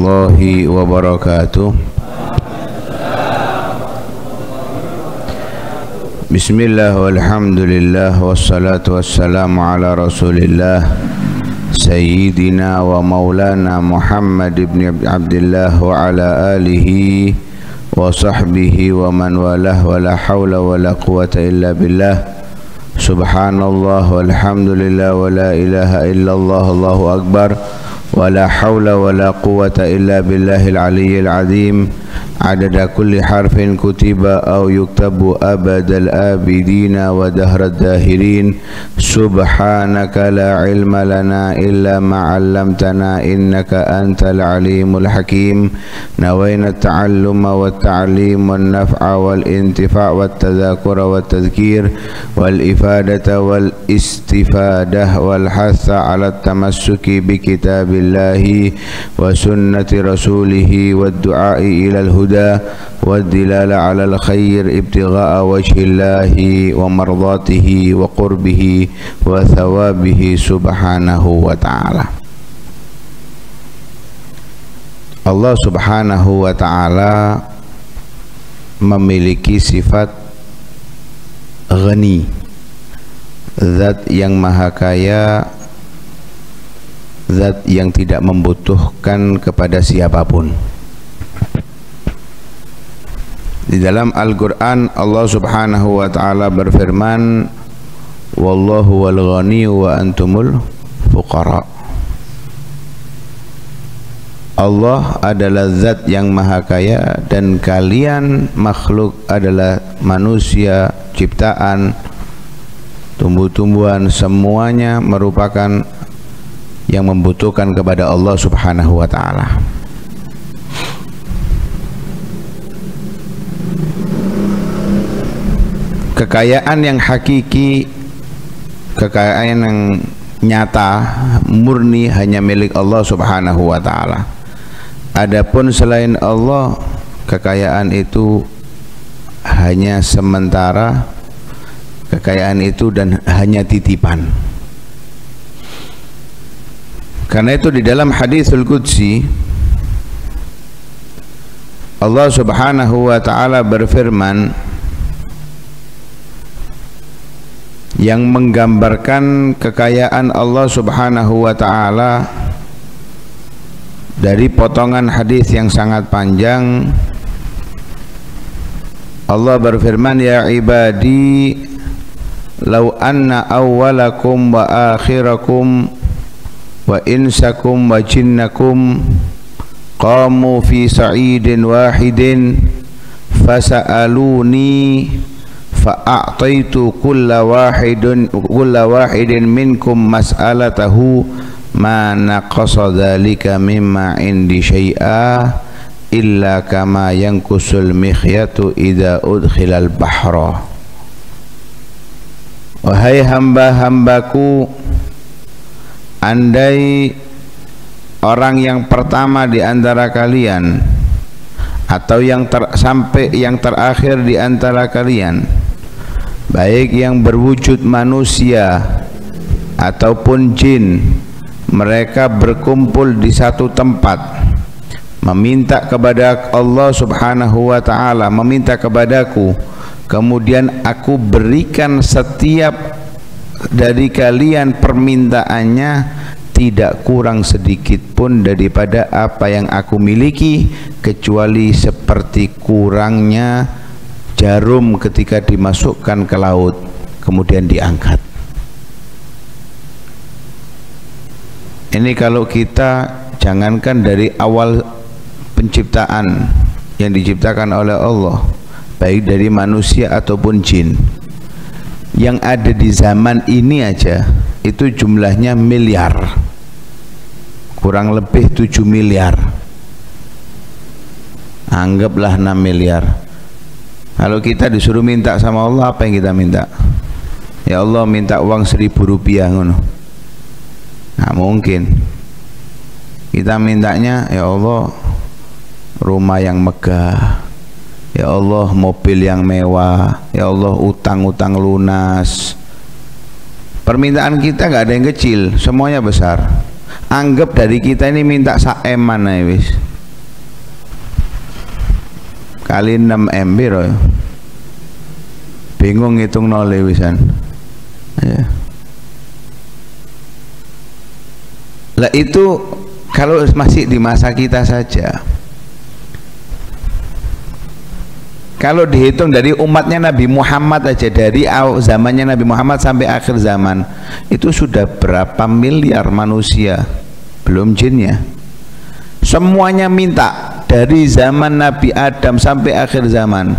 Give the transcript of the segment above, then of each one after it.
warahmatullahi wabarakatuh. Bismillah walhamdulillah wassalatu wassalamu ala rasulillah Sayyidina wa maulana Muhammad ibn Abdillah wa ala alihi wa sahbihi wa man walah wa la hawla wa la quwata illa billah. Subhanallah walhamdulillah wa la ilaha illallah, Allahu akbar, wa la hawla wa la quwata illa billahil aliyyil azim. Adada kulli harfin kutiba aw yuktabu abadal abidina wa dahrad dahirin. Subhanaka la ilma lana illa ma 'allamtana innaka antal alimul hakim. Nawayna ta'alluma wa ta'lim wan naf'a wal intifa' wat tadhakura wat tadhkir wal ifadata wal istifadah wal hatha 'ala tamassuki bi kitabillahi wa sunnati rasulih wad du'a'i ila al huda والدلالة على الخير ابتغاء وجه الله ومرضاته وقربه وثوابه سبحانه وتعالى. Allah subhanahu wa ta'ala memiliki sifat ghani, zat yang maha kaya, zat yang tidak membutuhkan kepada siapapun. Di dalam Al-Quran Allah subhanahu wa ta'ala berfirman, wallahu wal ghani wa antumul fuqara. Allah adalah zat yang maha kaya dan kalian makhluk adalah manusia, ciptaan, tumbuh-tumbuhan, semuanya merupakan yang membutuhkan kepada Allah subhanahu wa ta'ala. Kekayaan yang hakiki, kekayaan yang nyata, murni hanya milik Allah subhanahu wa ta'ala. Adapun selain Allah, kekayaan itu hanya sementara, kekayaan itu dan hanya titipan. Karena itu di dalam hadisul qudsi Allah subhanahu wa ta'ala berfirman yang menggambarkan kekayaan Allah subhanahu wa ta'ala dari potongan hadis yang sangat panjang. Allah berfirman, ya ibadi law anna awwalakum wa akhirakum wa insakum wa jinnakum qamu fi sa'idin wahidin fasa'aluni fa'a'taitu kulla wahidin minkum mas'alatahu ma naqasa dhalika mimma indi syai'a illa kama yankusul mikhyatu idha udkhilal bahra. Wahai hamba-hambaku, andai orang yang pertama di antara kalian atau yang sampai yang terakhir di antara kalian, baik yang berwujud manusia ataupun jin, mereka berkumpul di satu tempat meminta kepada Allah subhanahu wa ta'ala, meminta kepadaku, kemudian aku berikan setiap dari kalian permintaannya tidak kurang sedikit pun daripada apa yang aku miliki, kecuali seperti kurangnya jarum ketika dimasukkan ke laut kemudian diangkat. Ini kalau kita jangankan dari awal penciptaan yang diciptakan oleh Allah, baik dari manusia ataupun jin, yang ada di zaman ini aja itu jumlahnya miliar, kurang lebih 7 miliar, anggaplah 6 miliar. Kalau kita disuruh minta sama Allah, apa yang kita minta? Ya Allah, minta uang 1.000 rupiah ngono. Nah, mungkin kita mintanya, ya Allah, rumah yang megah, ya Allah, mobil yang mewah, ya Allah, utang-utang lunas. Permintaan kita nggak ada yang kecil, semuanya besar. Anggap dari kita ini minta saeman, wis kali 6 MB loh. Bingung ngitung nol wisan. Ya. Lah itu kalau masih di masa kita saja. Kalau dihitung dari umatnya Nabi Muhammad aja, dari zamannya Nabi Muhammad sampai akhir zaman, itu sudah berapa miliar manusia, belum jinnya. Semuanya minta dari zaman Nabi Adam sampai akhir zaman,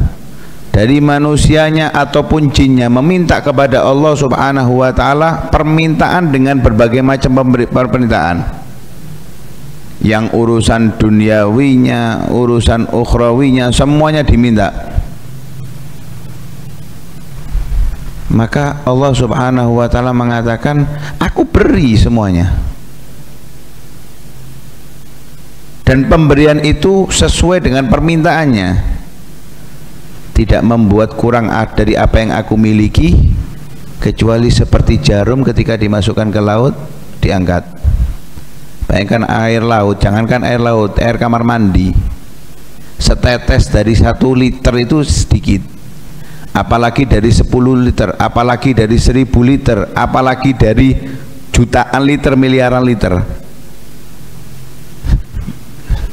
dari manusianya ataupun jinnya, meminta kepada Allah Subhanahu wa Ta'ala permintaan dengan berbagai macam permintaan. Yang urusan duniawinya, urusan ukhrawinya, semuanya diminta. Maka Allah Subhanahu wa Ta'ala mengatakan, aku beri semuanya. Dan pemberian itu sesuai dengan permintaannya, tidak membuat kurang dari apa yang aku miliki, kecuali seperti jarum ketika dimasukkan ke laut diangkat. Bayangkan air laut, jangankan air laut, air kamar mandi, setetes dari 1 liter itu sedikit, apalagi dari 10 liter, apalagi dari 1000 liter, apalagi dari jutaan liter, miliaran liter,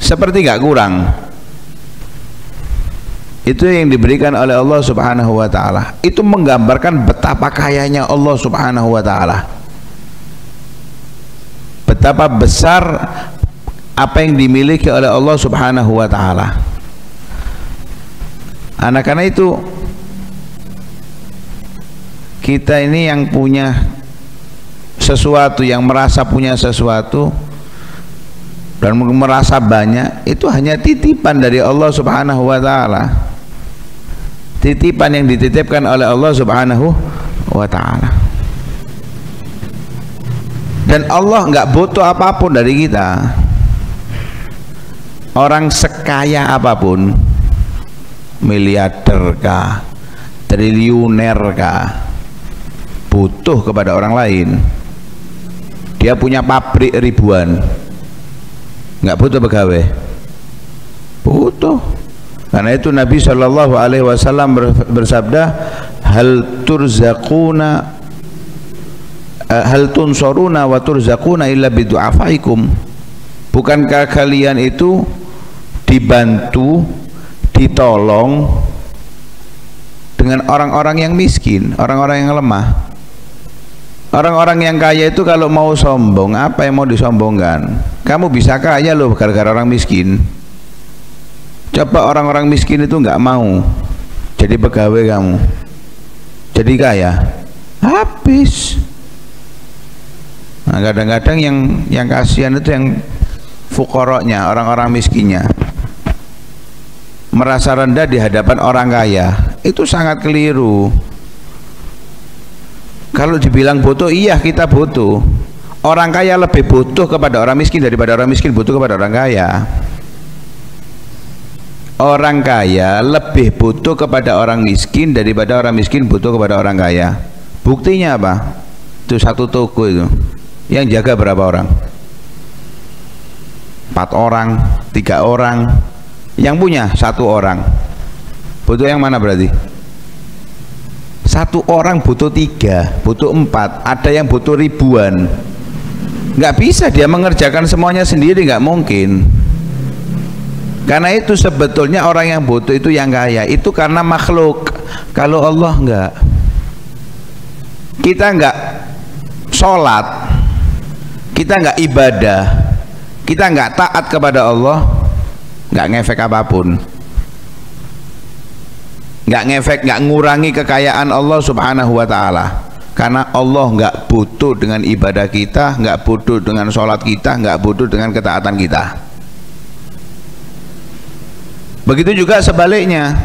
seperti gak kurang. Itu yang diberikan oleh Allah Subhanahu wa Ta'ala. Itu menggambarkan betapa kayanya Allah Subhanahu wa Ta'ala, betapa besar apa yang dimiliki oleh Allah Subhanahu wa Ta'ala. Karena itu kita ini yang punya sesuatu, yang merasa punya sesuatu dan merasa banyak, itu hanya titipan dari Allah Subhanahu wa Ta'ala, titipan yang dititipkan oleh Allah Subhanahu wa Ta'ala. Dan Allah nggak butuh apapun dari kita. Orang sekaya apapun, miliarder kah, triliuner kah, butuh kepada orang lain. Dia punya pabrik ribuan, nggak butuh pegawai? Butuh. Karena itu Nabi Shallallahu Alaihi Wasallam bersabda, hal tunsoruna wa turzakuna illa bidu'afaikum. Bukankah kalian itu dibantu, ditolong dengan orang-orang yang miskin, orang-orang yang lemah? Orang-orang yang kaya itu kalau mau sombong, apa yang mau disombongkan? Kamu bisa kaya loh gara-gara orang miskin. Coba orang-orang miskin itu nggak mau jadi pegawai kamu, jadi kaya, habis. Nah, kadang-kadang yang kasihan itu yang fukoroknya, orang-orang miskinnya, merasa rendah di hadapan orang kaya. Itu sangat keliru. Kalau dibilang butuh, iya kita butuh. Orang kaya lebih butuh kepada orang miskin daripada orang miskin butuh kepada orang kaya. Orang kaya lebih butuh kepada orang miskin daripada orang miskin butuh kepada orang kaya. Buktinya apa? Itu satu toko itu, yang jaga berapa orang? 4 orang, 3 orang. Yang punya 1 orang. Butuh yang mana berarti? 1 orang butuh 3, butuh 4. Ada yang butuh ribuan. Nggak bisa dia mengerjakan semuanya sendiri, nggak mungkin. Karena itu sebetulnya orang yang butuh itu yang kaya. Itu karena makhluk. Kalau Allah enggak. Kita enggak sholat, kita enggak ibadah, kita enggak taat kepada Allah, enggak ngefek apapun. Enggak ngefek, enggak ngurangi kekayaan Allah Subhanahu wa Ta'ala. Karena Allah enggak butuh dengan ibadah kita, enggak butuh dengan sholat kita, enggak butuh dengan ketaatan kita. Begitu juga sebaliknya,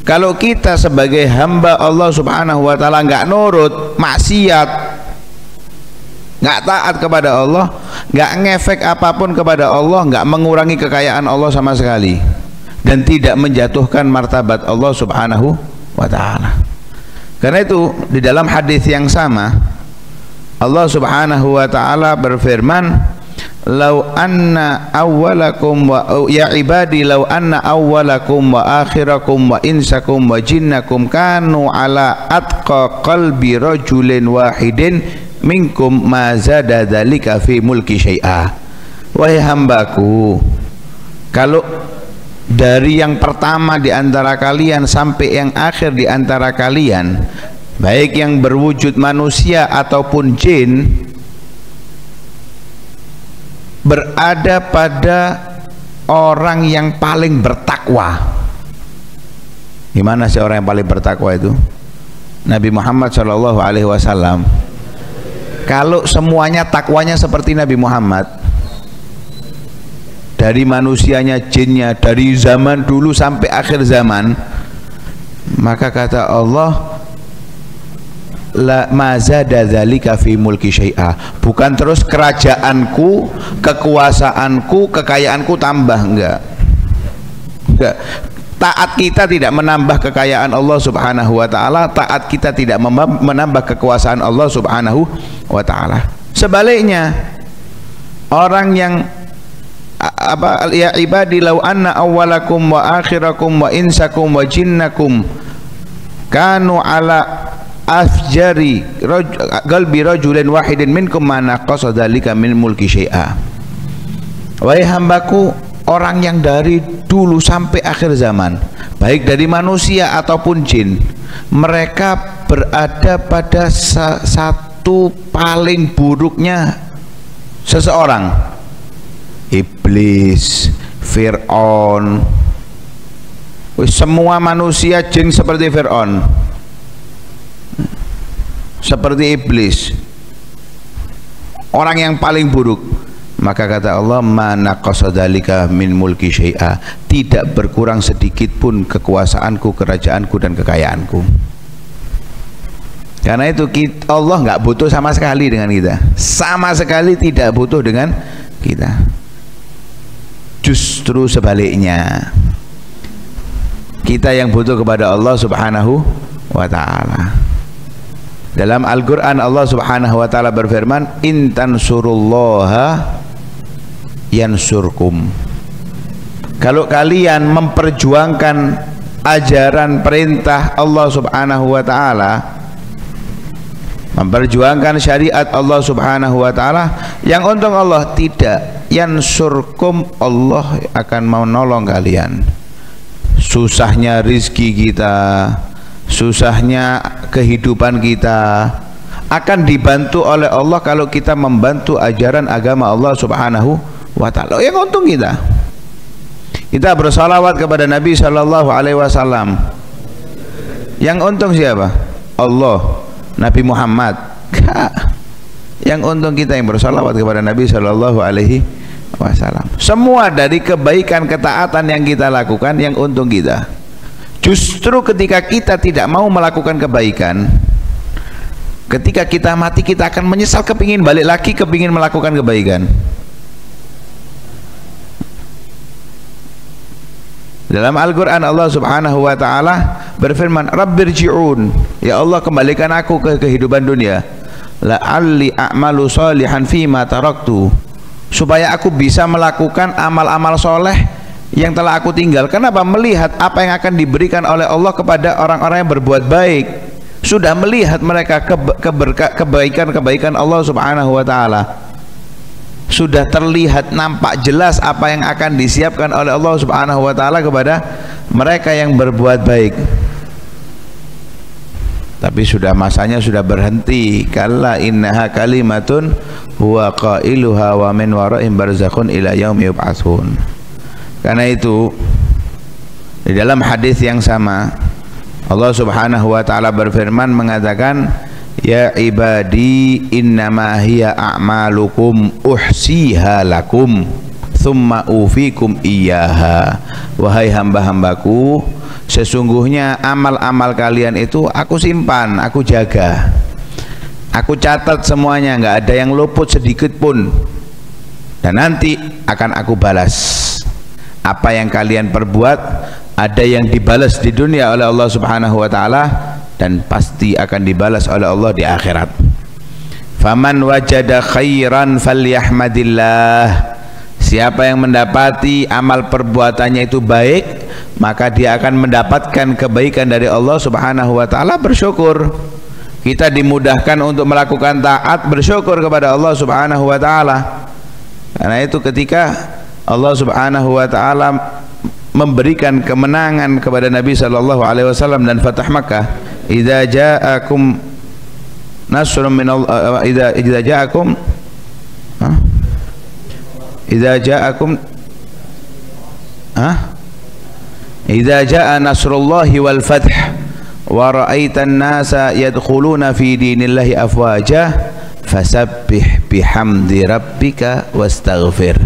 kalau kita sebagai hamba Allah Subhanahu wa Ta'ala nggak nurut, maksiat, nggak taat kepada Allah, nggak ngefek apapun kepada Allah, nggak mengurangi kekayaan Allah sama sekali, dan tidak menjatuhkan martabat Allah Subhanahu wa Ta'ala. Karena itu di dalam hadis yang sama Allah Subhanahu wa Ta'ala berfirman, Lau anna awwalakum wa ya ibadi lau anna awwalakum wa akhirakum wa insakum wa jinnakum kanu ala atqa qalbi rajulin wahidin minkum ma zada dzalika fi mulki syai'a. Wahai hambaku, kalau dari yang pertama di antara kalian sampai yang akhir di antara kalian, baik yang berwujud manusia ataupun jin, berada pada orang yang paling bertakwa. Gimana sih orang yang paling bertakwa itu? Nabi Muhammad SAW. Kalau semuanya takwanya seperti Nabi Muhammad, dari manusianya, jinnya, dari zaman dulu sampai akhir zaman, maka kata Allah, la mazada dzalika fi mulki syai'a. Bukan terus kerajaanku, kekuasaanku, kekayaanku tambah, enggak. Taat kita tidak menambah kekayaan Allah Subhanahu wa taala, taat kita tidak menambah kekuasaan Allah Subhanahu wa taala. Sebaliknya, orang yang ya ibadi law anna awwalakum wa akhirakum wa insakum wa jinnakum kanu ala afjari qalbi rajulin wahidin minkum mana qasadalika min mulki syai'a. Wahai hambaku, orang yang dari dulu sampai akhir zaman, baik dari manusia ataupun jin, mereka berada pada satu paling buruknya seseorang, iblis, Fir'aun. Semua manusia jin seperti Fir'aun, seperti iblis, orang yang paling buruk. Maka kata Allah, mana qasadalika min mulki syai'a, tidak berkurang sedikit pun kekuasaanku, kerajaanku dan kekayaanku. Karena itu Allah nggak butuh sama sekali dengan kita, sama sekali tidak butuh dengan kita. Justru sebaliknya, kita yang butuh kepada Allah Subhanahu wa ta'ala. Dalam Al-Quran Allah Subhanahu wa ta'ala berfirman, in tansurullaha yansurkum. Kalau kalian memperjuangkan ajaran perintah Allah Subhanahu wa ta'ala, memperjuangkan syariat Allah Subhanahu wa ta'ala, yang untung Allah tidak, yansurkum, Allah akan menolong kalian. Susahnya rizki kita, susahnya kehidupan kita akan dibantu oleh Allah kalau kita membantu ajaran agama Allah Subhanahu wa ta'ala. Yang untung kita bersalawat kepada Nabi Shallallahu Alaihi Wasallam. Yang untung siapa? Allah, Nabi Muhammad. Yang untung kita yang bersalawat kepada Nabi Shallallahu Alaihi Wasallam. Semua dari kebaikan, ketaatan yang kita lakukan, yang untung kita. Justru ketika kita tidak mau melakukan kebaikan, ketika kita mati, kita akan menyesal, kepingin balik lagi, kepingin melakukan kebaikan. Dalam Al-Quran Allah Subhanahu wa ta'ala berfirman, Rabbirji'un, ya Allah kembalikan aku ke kehidupan dunia, la'alli a'malu salihan fima taraktu, supaya aku bisa melakukan amal-amal soleh yang telah aku tinggal. Kenapa? Melihat apa yang akan diberikan oleh Allah kepada orang-orang yang berbuat baik. Sudah melihat mereka kebaikan-kebaikan Allah Subhanahu wa ta'ala. Sudah terlihat, nampak jelas apa yang akan disiapkan oleh Allah Subhanahu wa ta'ala kepada mereka yang berbuat baik. Tapi sudah masanya sudah berhenti. Kalla innaha kalimatun huwa qailuha wa min wara'ihim barzakhun ila yaumi yub'atsun. Karena itu di dalam hadis yang sama Allah Subhanahu wa ta'ala berfirman mengatakan, ya ibadi innama hiya a'malukum uhsiha lakum thumma ufikum iyyaha. Wahai hamba-hambaku, sesungguhnya amal-amal kalian itu aku simpan, aku jaga, aku catat semuanya, nggak ada yang luput sedikit pun, dan nanti akan aku balas apa yang kalian perbuat. Ada yang dibalas di dunia oleh Allah Subhanahu wa ta'ala, dan pasti akan dibalas oleh Allah di akhirat. Faman wajada khairan falyahmadillah. Siapa yang mendapati amal perbuatannya itu baik, maka dia akan mendapatkan kebaikan dari Allah Subhanahu wa taala, bersyukur. Kita dimudahkan untuk melakukan taat, bersyukur kepada Allah Subhanahu wa taala. Karena itu ketika Allah Subhanahu wa taala memberikan kemenangan kepada Nabi sallallahu alaihi wasallam dan Fatah Makkah, idza ja'akum nasrun min Allah, idza ja'akum idza ja'a nasrullahi wal fath wa ra'aitan nasa yadkhuluna fi dinillahi afwaja fasabbih bihamdi rabbika wastaghfir.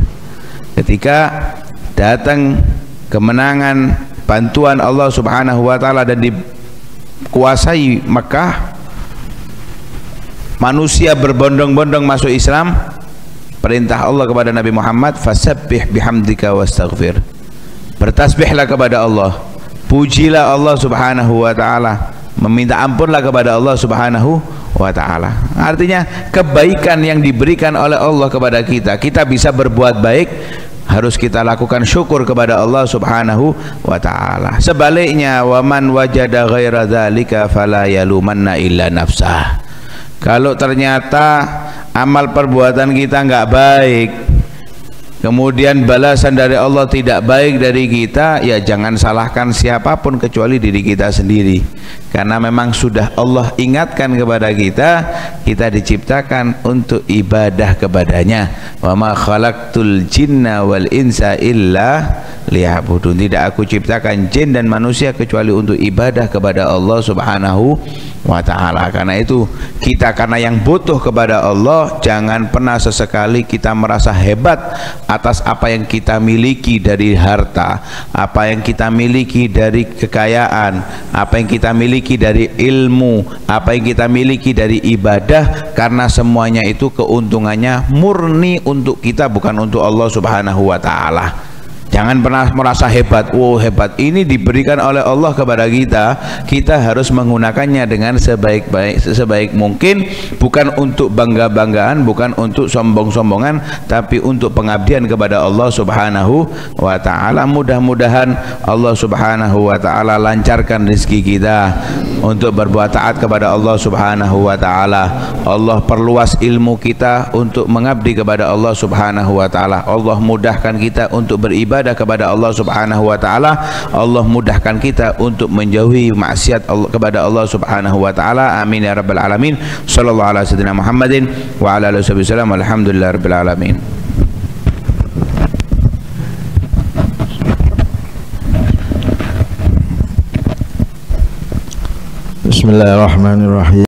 Ketika datang kemenangan, bantuan Allah Subhanahu wa taala dan dikuasai Makkah, manusia berbondong-bondong masuk Islam, perintah Allah kepada Nabi Muhammad, fasabbih bihamdika wastaghfir. Bertasbihlah kepada Allah, pujilah Allah Subhanahu wa taala, meminta ampunlah kepada Allah Subhanahu wa taala. Artinya kebaikan yang diberikan oleh Allah kepada kita, kita bisa berbuat baik, harus kita lakukan syukur kepada Allah Subhanahu wa taala. Sebaliknya, waman wajada ghaira dzalika fala yalumanna illa nafsah. Kalau ternyata amal perbuatan kita enggak baik, kemudian balasan dari Allah tidak baik dari kita, ya jangan salahkan siapapun kecuali diri kita sendiri. Karena memang sudah Allah ingatkan kepada kita, kita diciptakan untuk ibadah kepadanya. Wa ma khalaqtul jinna wal insa illa liya'budun. Tidak aku ciptakan jin dan manusia kecuali untuk ibadah kepada Allah Subhanahu wa ta'ala. Karena itu kita, karena yang butuh kepada Allah, jangan pernah sesekali kita merasa hebat atas apa yang kita miliki dari harta, apa yang kita miliki dari kekayaan, apa yang kita miliki dari ilmu, apa yang kita miliki dari ibadah, karena semuanya itu keuntungannya murni untuk kita, bukan untuk Allah Subhanahu wa ta'ala. Jangan pernah merasa hebat, oh hebat, ini diberikan oleh Allah kepada kita, kita harus menggunakannya dengan sebaik mungkin, bukan untuk bangga-banggaan, bukan untuk sombong-sombongan, tapi untuk pengabdian kepada Allah Subhanahu wa ta'ala. Mudah-mudahan Allah Subhanahu wa ta'ala lancarkan rezeki kita untuk berbuat taat kepada Allah Subhanahu wa ta'ala. Allah perluas ilmu kita untuk mengabdi kepada Allah Subhanahu wa ta'ala. Allah mudahkan kita untuk beribadah kepada Allah Subhanahu wa ta'ala. Allah mudahkan kita untuk menjauhi maksiat kepada Allah Subhanahu wa ta'ala. Amin ya rabbal alamin. Sallallahu alaihi wasallam Muhammadin wa ala alihi wasallam. Alhamdulillah rabbil alamin. Bismillahirrahmanirrahim.